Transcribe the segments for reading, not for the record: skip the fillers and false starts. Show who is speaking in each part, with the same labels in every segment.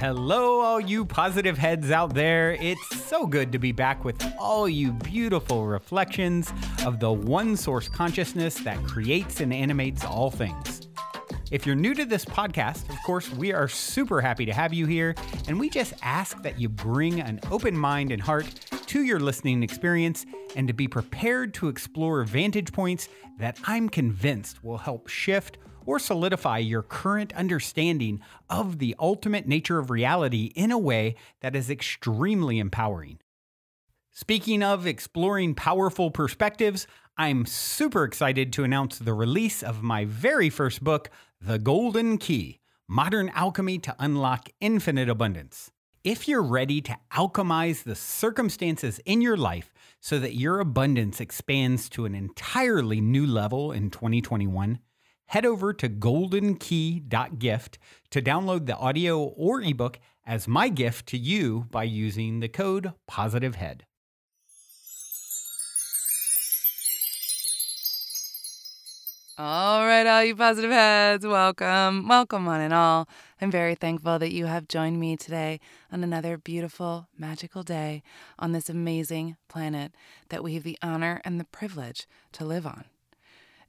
Speaker 1: Hello, all you positive heads out there. It's so good to be back with all you beautiful reflections of the one source consciousness that creates and animates all things. If you're new to this podcast, of course, we are super happy to have you here, and we just ask that you bring an open mind and heart to your listening experience and to be prepared to explore vantage points that I'm convinced will help shift or solidify your current understanding of the ultimate nature of reality in a way that is extremely empowering. Speaking of exploring powerful perspectives, I'm super excited to announce the release of my very first book, The Golden Key: Modern Alchemy to Unlock Infinite Abundance. If you're ready to alchemize the circumstances in your life so that your abundance expands to an entirely new level in 2021, head over to goldenkey.gift to download the audio or ebook as my gift to you by using the code POSITIVEHEAD.
Speaker 2: All right, all you positive heads, welcome. Welcome one and all. I'm very thankful that you have joined me today on another beautiful, magical day on this amazing planet that we have the honor and the privilege to live on.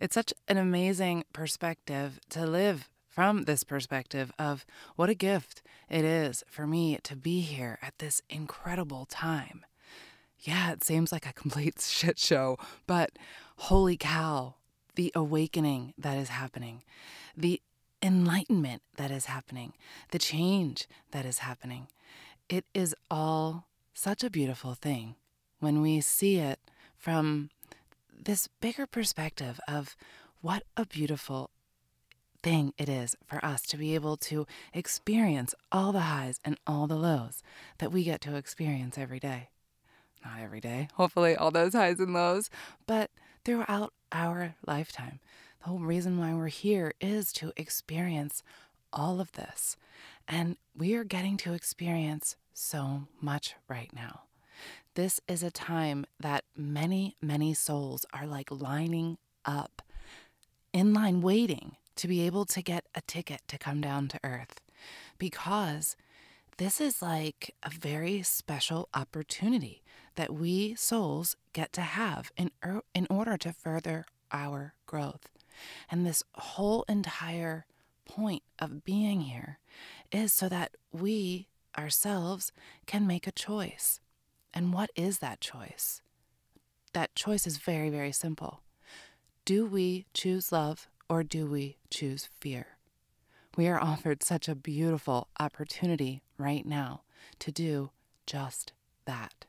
Speaker 2: It's such an amazing perspective to live from this perspective of what a gift it is for me to be here at this incredible time. Yeah, it seems like a complete shit show, but holy cow. The awakening that is happening, the enlightenment that is happening, the change that is happening. It is all such a beautiful thing when we see it from this bigger perspective of what a beautiful thing it is for us to be able to experience all the highs and all the lows that we get to experience every day. Not every day, hopefully all those highs and lows, but throughout our lifetime. The whole reason why we're here is to experience all of this. And we are getting to experience so much right now. This is a time that many, many souls are like lining up, in line waiting to be able to get a ticket to come down to Earth. Because this is like a very special opportunity that we souls get to have in order to further our growth. And this whole entire point of being here is so that we ourselves can make a choice. And what is that choice? That choice is very, very simple. Do we choose love or do we choose fear? We are offered such a beautiful opportunity right now to do just that.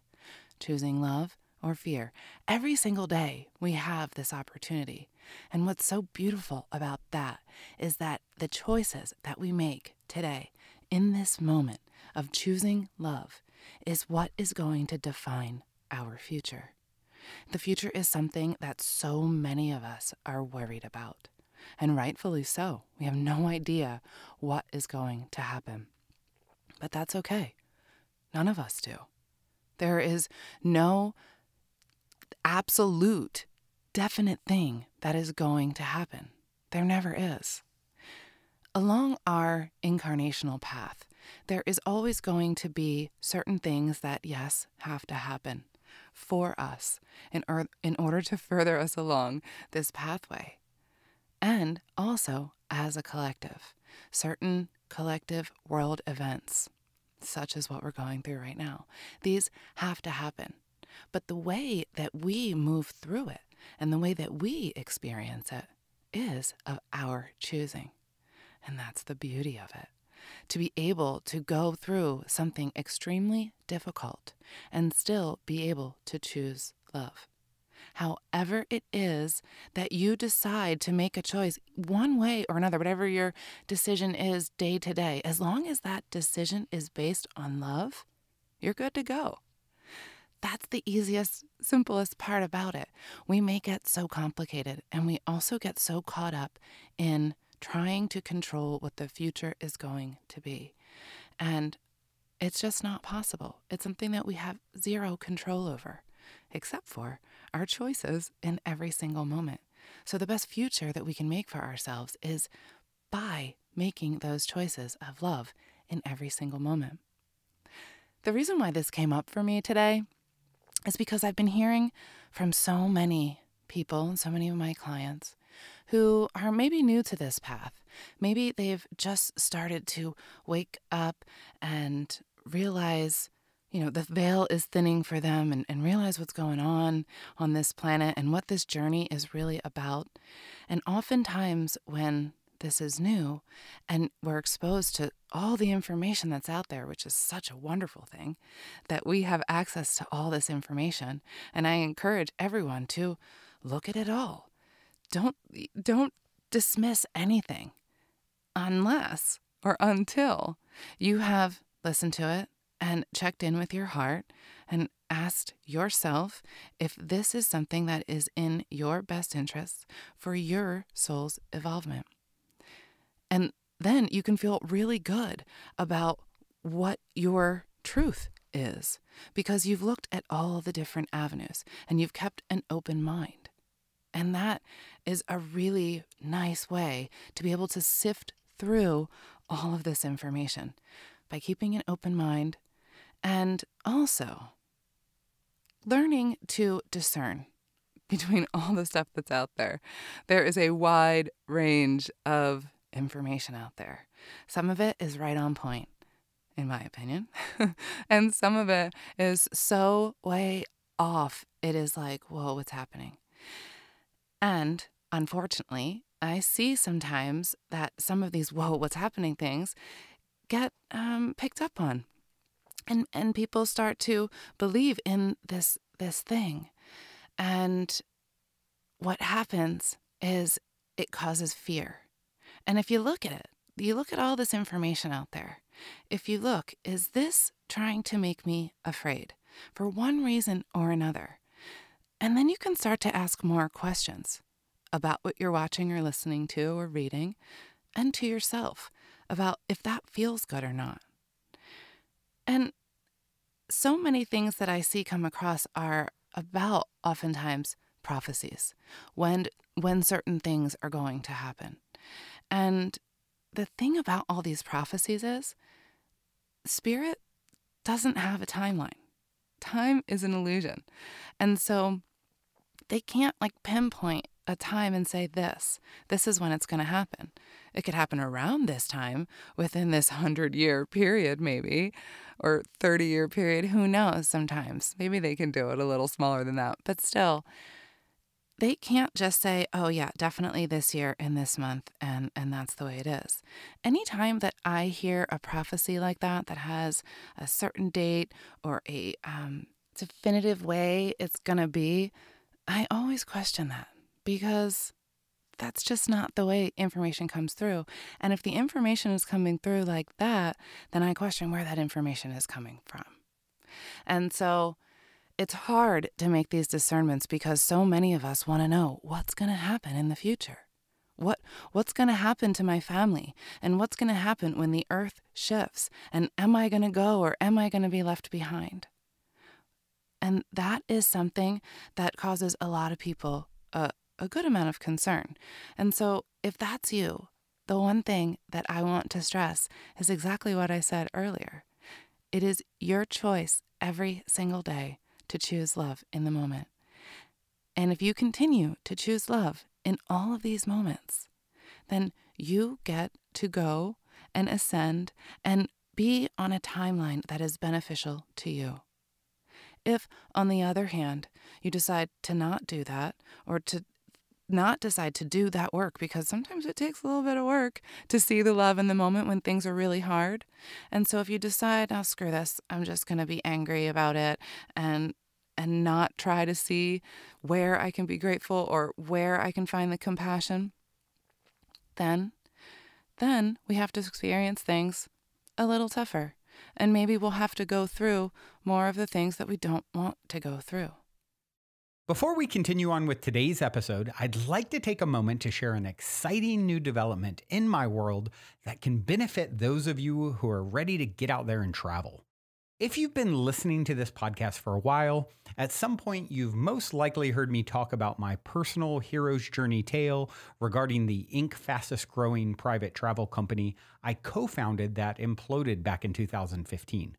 Speaker 2: Choosing love or fear. Every single day we have this opportunity. And what's so beautiful about that is that the choices that we make today in this moment of choosing love is what is going to define our future. The future is something that so many of us are worried about. And rightfully so. We have no idea what is going to happen. But that's okay. None of us do. There is no absolute, definite thing that is going to happen. There never is. Along our incarnational path, there is always going to be certain things that, yes, have to happen for us in order to further us along this pathway. And also, as a collective, certain collective world events, such as what we're going through right now, these have to happen. But the way that we move through it and the way that we experience it is of our choosing. And that's the beauty of it. To be able to go through something extremely difficult and still be able to choose love. However it is that you decide to make a choice one way or another, whatever your decision is day to day, as long as that decision is based on love, you're good to go. That's the easiest, simplest part about it. We make it so complicated, and we also get so caught up in trying to control what the future is going to be. And it's just not possible. It's something that we have zero control over, except for our choices in every single moment. So the best future that we can make for ourselves is by making those choices of love in every single moment. The reason why this came up for me today is because I've been hearing from so many people and so many of my clients who are maybe new to this path. Maybe they've just started to wake up and realize, the veil is thinning for them and realize what's going on this planet and what this journey is really about. And oftentimes when this is new and we're exposed to all the information that's out there, which is such a wonderful thing, that we have access to all this information. And I encourage everyone to look at it all. Don't dismiss anything unless or until you have listened to it and checked in with your heart and asked yourself if this is something that is in your best interests for your soul's evolvement. And then you can feel really good about what your truth is because you've looked at all the different avenues and you've kept an open mind. And that is a really nice way to be able to sift through all of this information by keeping an open mind and also learning to discern between all the stuff that's out there. There is a wide range of information out there. Some of it is right on point, in my opinion, and some of it is so way off. It is like, whoa, what's happening? And unfortunately, I see sometimes that some of these whoa, what's happening things get picked up on. And people start to believe in this thing. And what happens is it causes fear. And if you look at all this information out there. If you look, is this trying to make me afraid for one reason or another? And then you can start to ask more questions about what you're watching or listening to or reading, and to yourself about if that feels good or not. And so many things that I see come across are about oftentimes prophecies, when certain things are going to happen. And the thing about all these prophecies is spirit doesn't have a timeline. Time is an illusion. And so they can't pinpoint a time and say this is when it's going to happen. It could happen around this time within this 100-year period maybe, or 30-year period. Who knows sometimes. Maybe they can do it a little smaller than that. But still, they can't just say, oh yeah, definitely this year in this month, and that's the way it is. Anytime that I hear a prophecy like that has a certain date or a definitive way it's going to be, I always question that because that's just not the way information comes through. And if the information is coming through like that, then I question where that information is coming from. And so it's hard to make these discernments because so many of us want to know what's going to happen in the future. What's going to happen to my family? And what's going to happen when the earth shifts? And am I going to go or am I going to be left behind? And that is something that causes a lot of people a good amount of concern. And so if that's you, the one thing that I want to stress is exactly what I said earlier. It is your choice every single day to choose love in the moment. And if you continue to choose love in all of these moments, then you get to go and ascend and be on a timeline that is beneficial to you. If, on the other hand, you decide to not do that or to not decide to do that work, because sometimes it takes a little bit of work to see the love in the moment when things are really hard. And so if you decide, oh, screw this, I'm just going to be angry about it and not try to see where I can be grateful or where I can find the compassion, then we have to experience things a little tougher. And maybe we'll have to go through more of the things that we don't want to go through.
Speaker 1: Before we continue on with today's episode, I'd like to take a moment to share an exciting new development in my world that can benefit those of you who are ready to get out there and travel. If you've been listening to this podcast for a while, at some point you've most likely heard me talk about my personal hero's journey tale regarding the fastest growing private travel company I co-founded that imploded back in 2015.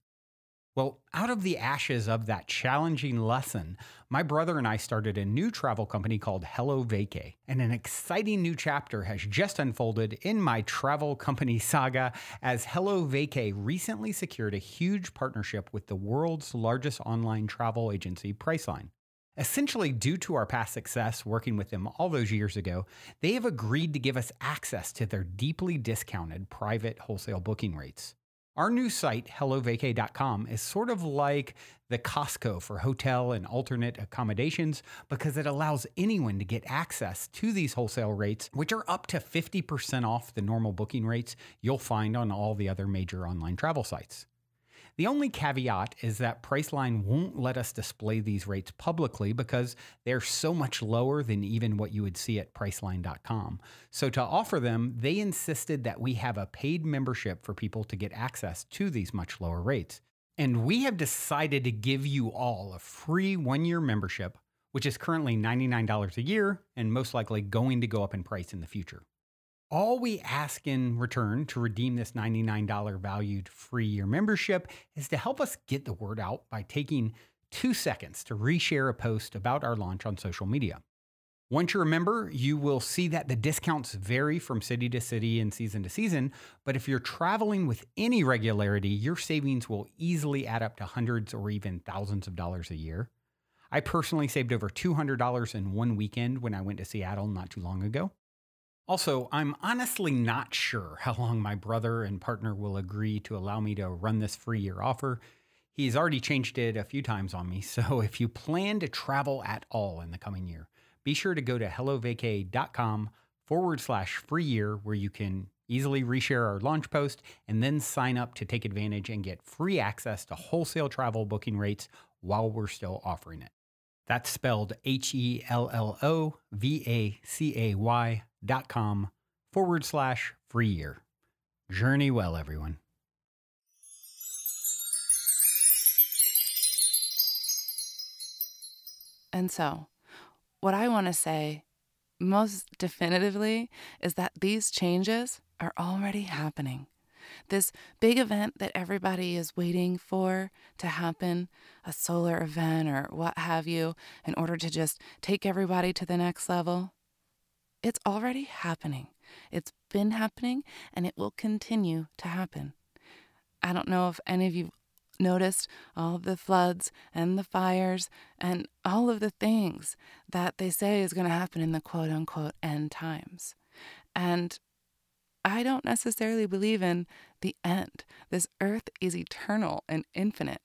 Speaker 1: Well, out of the ashes of that challenging lesson, my brother and I started a new travel company called Hello Vacay, and an exciting new chapter has just unfolded in my travel company saga as Hello Vacay recently secured a huge partnership with the world's largest online travel agency, Priceline. Essentially, due to our past success working with them all those years ago, they have agreed to give us access to their deeply discounted private wholesale booking rates. Our new site, HelloVacay.com, is sort of like the Costco for hotel and alternate accommodations because it allows anyone to get access to these wholesale rates, which are up to 50% off the normal booking rates you'll find on all the other major online travel sites. The only caveat is that Priceline won't let us display these rates publicly because they're so much lower than even what you would see at Priceline.com. So to offer them, they insisted that we have a paid membership for people to get access to these much lower rates. And we have decided to give you all a free 1-year membership, which is currently $99 a year and most likely going to go up in price in the future. All we ask in return to redeem this $99 valued free year membership is to help us get the word out by taking 2 seconds to reshare a post about our launch on social media. Once you're a member, you will see that the discounts vary from city to city and season to season, but if you're traveling with any regularity, your savings will easily add up to hundreds or even thousands of dollars a year. I personally saved over $200 in one weekend when I went to Seattle not too long ago. Also, I'm honestly not sure how long my brother and partner will agree to allow me to run this free year offer. He's already changed it a few times on me, so if you plan to travel at all in the coming year, be sure to go to HelloVacay.com/free year where you can easily reshare our launch post and then sign up to take advantage and get free access to wholesale travel booking rates while we're still offering it. That's spelled HelloVacay.com/free year. Journey well, everyone.
Speaker 2: And so, what I want to say most definitively is that these changes are already happening. This big event that everybody is waiting for to happen, a solar event or what have you, in order to just take everybody to the next level, it's already happening. It's been happening and it will continue to happen. I don't know if any of you noticed all of the floods and the fires and all of the things that they say is going to happen in the quote-unquote end times. And I don't necessarily believe in the end. This earth is eternal and infinite.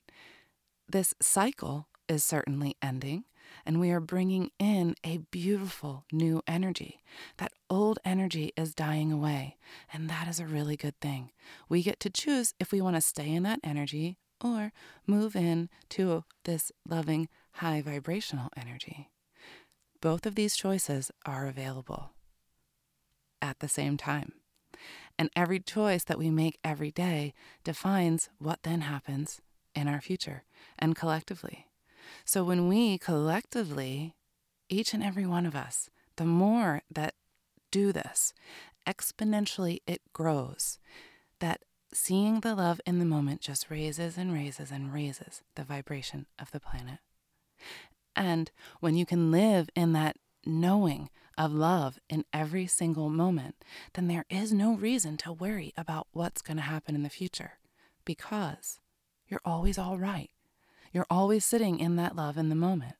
Speaker 2: This cycle is certainly ending, and we are bringing in a beautiful new energy. That old energy is dying away, and that is a really good thing. We get to choose if we want to stay in that energy or move in to this loving, high vibrational energy. Both of these choices are available at the same time. And every choice that we make every day defines what then happens in our future and collectively. So when we collectively, each and every one of us, the more that do this, exponentially it grows. That seeing the love in the moment just raises and raises and raises the vibration of the planet. And when you can live in that knowing of love in every single moment, then there is no reason to worry about what's going to happen in the future because you're always all right. You're always sitting in that love in the moment.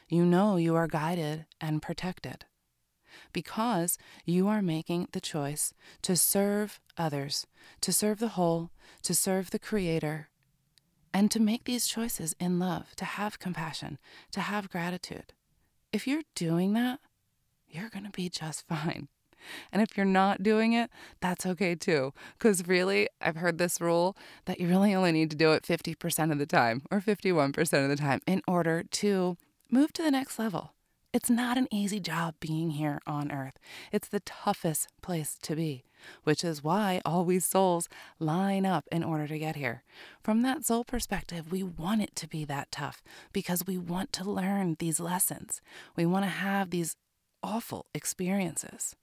Speaker 2: You know you are guided and protected because you are making the choice to serve others, to serve the whole, to serve the Creator, and to make these choices in love, to have compassion, to have gratitude. If you're doing that, you're going to be just fine. And if you're not doing it, that's okay too. Because really, I've heard this rule that you really only need to do it 50% of the time or 51% of the time in order to move to the next level, It's not an easy job being here on earth. It's the toughest place to be, which is why all we souls line up in order to get here. From that soul perspective, we want it to be that tough because we want to learn these lessons. We want to have these awful experiences.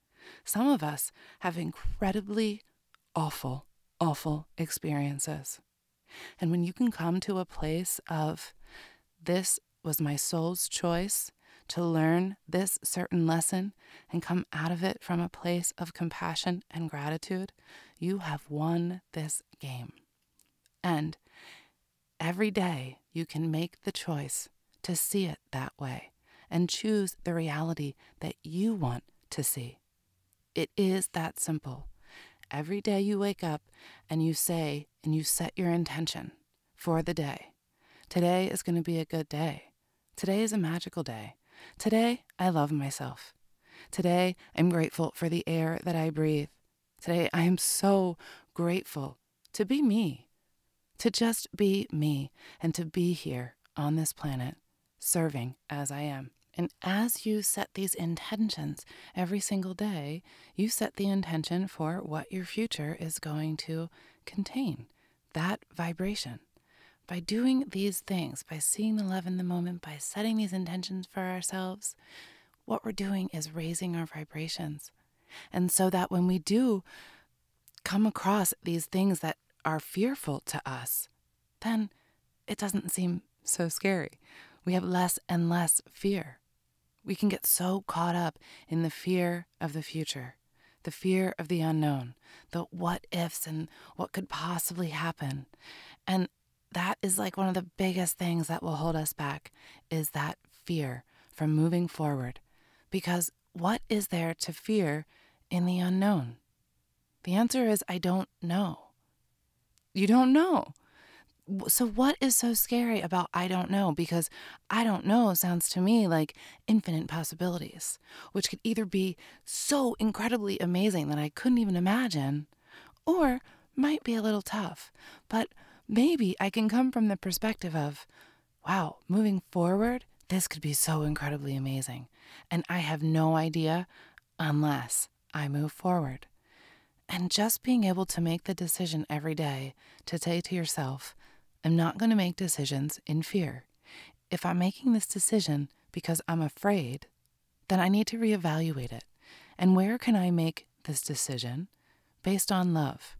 Speaker 2: Some of us have incredibly awful, awful experiences. And when you can come to a place of, this was my soul's choice to learn this certain lesson and come out of it from a place of compassion and gratitude, you have won this game. And every day you can make the choice to see it that way and choose the reality that you want to see. It is that simple. Every day you wake up and you say and you set your intention for the day. Today is going to be a good day. Today is a magical day. Today, I love myself. Today, I'm grateful for the air that I breathe. Today, I am so grateful to be me, to just be me, and to be here on this planet, serving as I am. And as you set these intentions every single day, you set the intention for what your future is going to contain, that vibration. By doing these things, by seeing the love in the moment, by setting these intentions for ourselves, what we're doing is raising our vibrations. And so that when we do come across these things that are fearful to us, then it doesn't seem so scary. We have less and less fear. We can get so caught up in the fear of the future, the fear of the unknown, the what ifs and what could possibly happen. And that is like one of the biggest things that will hold us back, is that fear from moving forward. Because what is there to fear in the unknown? The answer is, I don't know. You don't know. So what is so scary about I don't know? Because I don't know sounds to me like infinite possibilities, which could either be so incredibly amazing that I couldn't even imagine, or might be a little tough. But maybe I can come from the perspective of, wow, moving forward, this could be so incredibly amazing. And I have no idea unless I move forward. And just being able to make the decision every day to say to yourself, I'm not going to make decisions in fear. If I'm making this decision because I'm afraid, then I need to reevaluate it. And where can I make this decision based on love?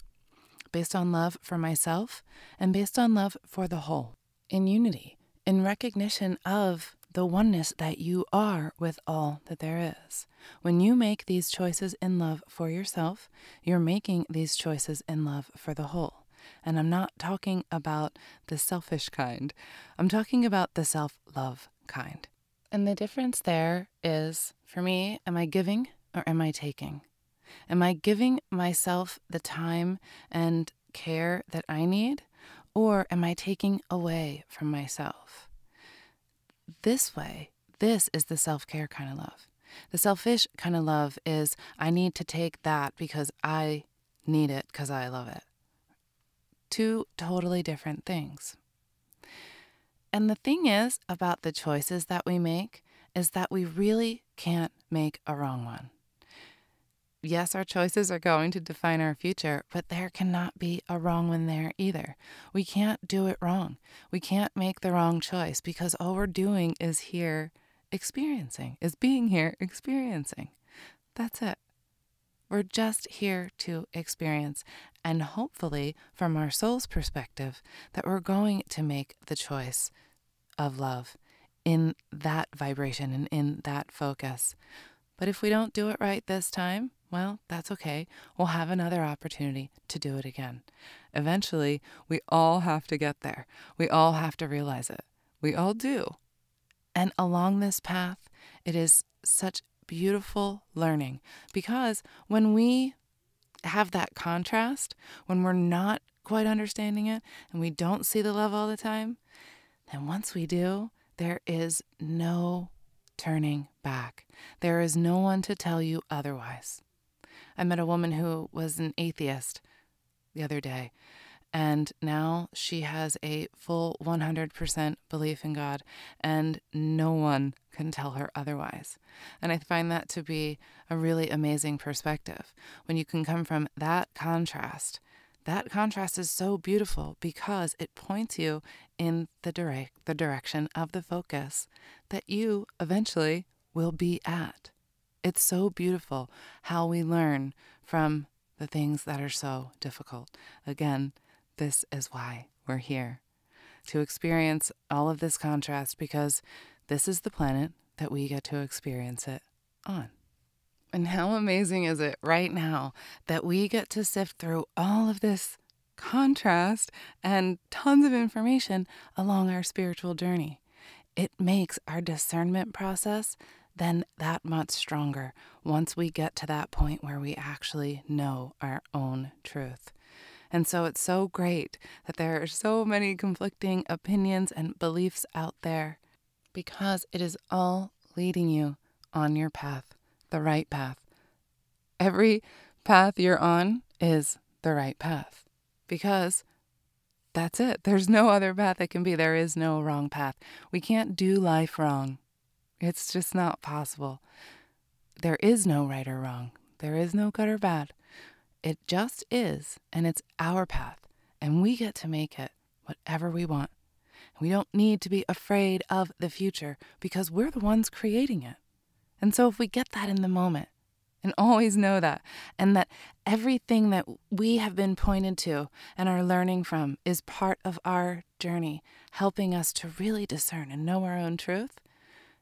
Speaker 2: Based on love for myself and based on love for the whole, in unity, in recognition of the oneness that you are with all that there is. When you make these choices in love for yourself, you're making these choices in love for the whole. And I'm not talking about the selfish kind. I'm talking about the self-love kind. And the difference there is, for me, am I giving or am I taking? Am I giving myself the time and care that I need, or am I taking away from myself? This way, this is the self-care kind of love. The selfish kind of love is, I need to take that because I need it because I love it. Two totally different things. And the thing is about the choices that we make is that we really can't make a wrong one. Yes, our choices are going to define our future, but there cannot be a wrong one there either. We can't do it wrong. We can't make the wrong choice because all we're doing is here experiencing, is being here experiencing. That's it. We're just here to experience, and hopefully from our soul's perspective that we're going to make the choice of love in that vibration and in that focus. But if we don't do it right this time, well, that's okay. We'll have another opportunity to do it again. Eventually, we all have to get there. We all have to realize it. We all do. And along this path, it is such beautiful learning, because when we have that contrast, when we're not quite understanding it and we don't see the love all the time, then once we do, there is no turning back. There is no one to tell you otherwise. I met a woman who was an atheist the other day, And now she has a full 100% belief in God, and no one can tell her otherwise. And I find that to be a really amazing perspective. When you can come from that contrast is so beautiful because it points you in the direction of the focus that you eventually will be at. It's so beautiful how we learn from the things that are so difficult. Again, this is why we're here, to experience all of this contrast, because this is the planet that we get to experience it on. And how amazing is it right now that we get to sift through all of this contrast and tons of information along our spiritual journey. It makes our discernment process then that much stronger once we get to that point where we actually know our own truth. And so it's so great that there are so many conflicting opinions and beliefs out there, because it is all leading you on your path, the right path. Every path you're on is the right path, because that's it. There's no other path that can be. There is no wrong path. We can't do life wrong. It's just not possible. There is no right or wrong. There is no good or bad. It just is, and it's our path, and we get to make it whatever we want. We don't need to be afraid of the future because we're the ones creating it. And so if we get that in the moment, and always know that, and that everything that we have been pointed to and are learning from is part of our journey, helping us to really discern and know our own truth,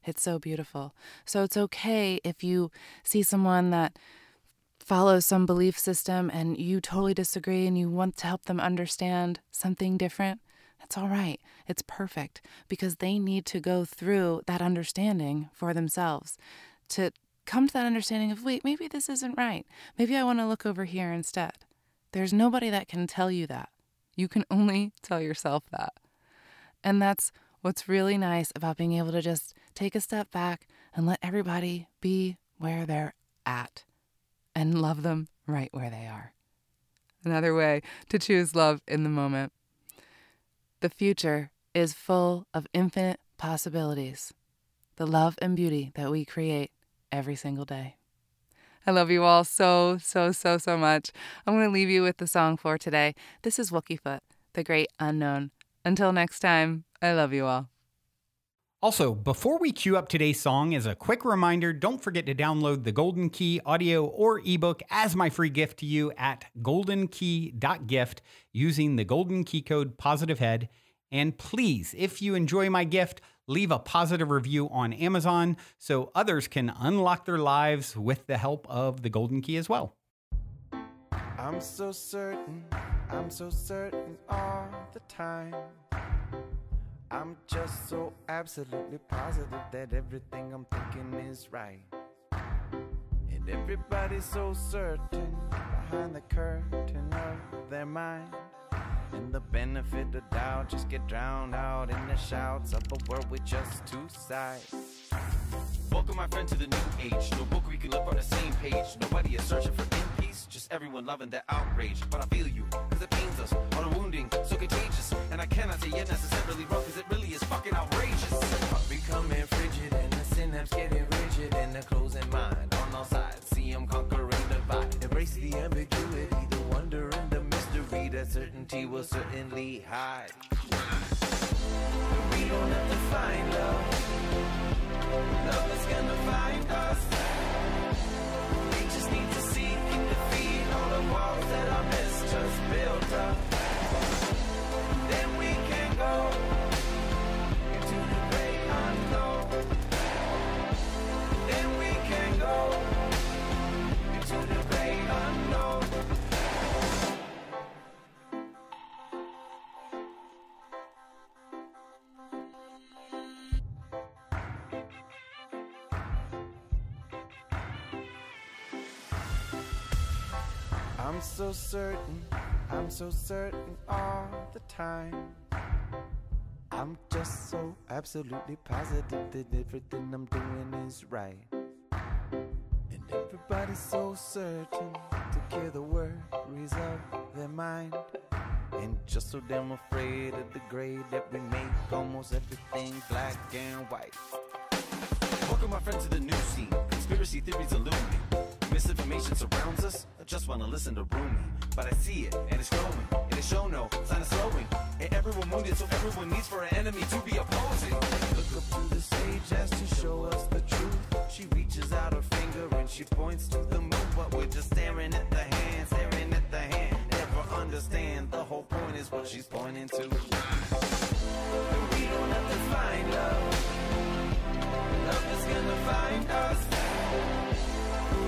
Speaker 2: it's so beautiful. So it's okay if you see someone that follows some belief system and you totally disagree and you want to help them understand something different. That's all right. It's perfect, because they need to go through that understanding for themselves to come to that understanding of, wait, maybe this isn't right. Maybe I want to look over here instead. There's nobody that can tell you that. You can only tell yourself that. And that's what's really nice about being able to just take a step back and let everybody be where they're at and love them right where they are. Another way to choose love in the moment. The future is full of infinite possibilities. The love and beauty that we create every single day. I love you all so much. I'm going to leave you with the song for today. This is Wookiefoot, The Great Unknown. Until next time, I love you all.
Speaker 1: Also, before we cue up today's song, as a quick reminder, don't forget to download the Golden Key audio or ebook as my free gift to you at goldenkey.gift using the Golden Key code POSITIVEHEAD. And please, if you enjoy my gift, leave a positive review on Amazon so others can unlock their lives with the help of the Golden Key as well.
Speaker 3: I'm so certain all the time. I'm just so absolutely positive that everything I'm thinking is right. And everybody's so certain behind the curtain of their mind. And the benefit of doubt just get drowned out in the shouts of a world with just two sides.
Speaker 4: Welcome, my friend, to the new age. No book we can live on the same page. Nobody is searching for in peace, just everyone loving their outrage. But I feel you, cause it pains us, all the wounding, so contagious. And I cannot say you're necessarily wrong, cause it really is fucking outrageous.
Speaker 3: Becoming frigid and the synapse getting rigid and the closing mind on all sides. See them conquering the divide. Embrace the ambiguity, the wonder and the mystery that certainty will certainly hide. We don't have to find love. Love is gonna find us. We just need to seek and defeat all the walls that our mistrust built up. Then we can go into the great unknown. Then we can go into the great unknown. I'm so certain all the time. I'm just so absolutely positive that everything I'm doing is right. And everybody's so certain to clear the worries of their mind. And just so damn afraid of the grade that we make almost everything black and white.
Speaker 4: Welcome my friend to the new scene. Conspiracy theories illuminate. Misinformation surrounds us. I just wanna listen to Rumi, but I see it and it's growing. And it show no sign of slowing. And everyone wounded, so everyone needs for an enemy to be opposing.
Speaker 3: Look up to the stage as to show us the truth. She reaches out her finger and she points to the moon, but we're just staring at the hand, staring at the hand. Never understand the whole point is what she's pointing to. And we don't have to find love. Love is gonna find us.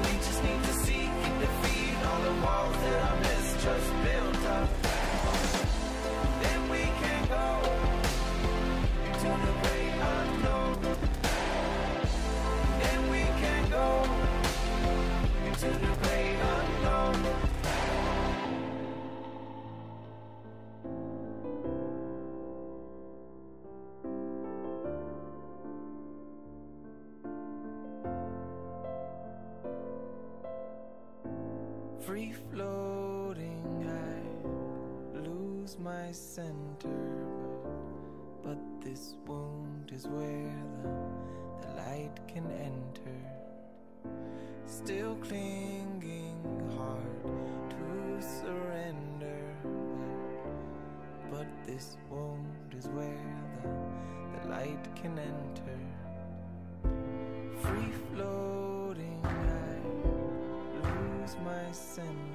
Speaker 3: We just need to seek and defeat all the walls that our mistrust built up. Then we can go into the great unknown. Then we can go into the great unknown. Free floating, I lose my center, but this wound is where the light can enter. Still clinging hard to surrender, but this wound is where the light can enter. Free floating, I lose my center.